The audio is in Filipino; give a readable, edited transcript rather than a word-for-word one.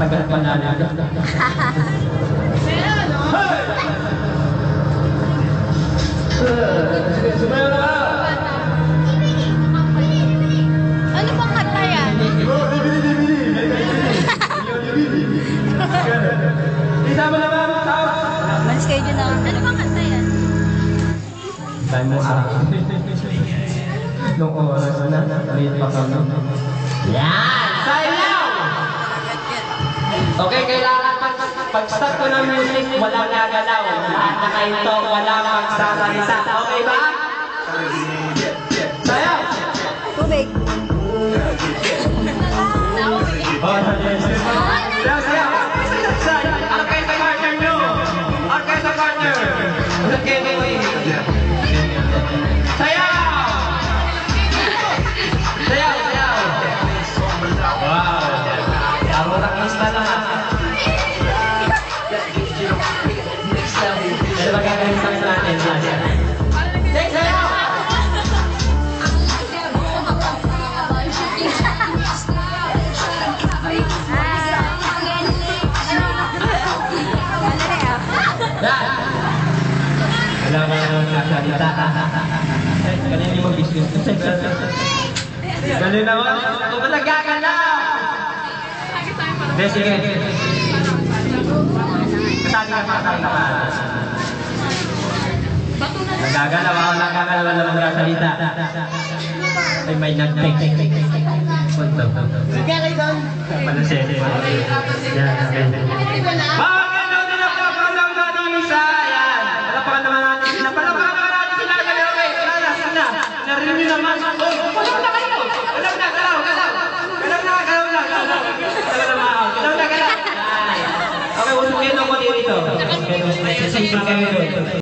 Matagal pa na lang. Ano bang kanta yan? Isama na ba? Malis kayo dyan na. Ano bang kanta yan? Time mo nung oras na, late pa kami. Yan! Sayaw! Okay, kailangan pag-start ko ng music, walang gagalaw. Lahat na kayo to, walang magsasalita. Okay ba? Sayaw! Tubig. Sayaw, sayaw! Orkestra partner nyo! Orkestra partner! Sayaw! Sayaw, sayaw! Wow! Tama na kista lahat. Ano ba gagawin sa natin? Sayaw! Alam mo naman nakasalita. Kanina yung mag-business. Ganun naman. Ito ba nagagalaw? Hindi, sige. Kasali ka pa tayo naman. Nagagalaw ako, nagagalaw naman nakasalita. Ay, may nag-text. Punto. Nagagalaw doon. Panasya. Yan, okay. Bakit nyo dinapapalaw na din isa? Yan. Palapakan naman natin sila. Palapakan naman natin sila. Okay, na. Narinig naman. Palaw na kayo. Galaw na, galaw. Galaw na. Okay, usapin ako dito. Sige, kayo doon.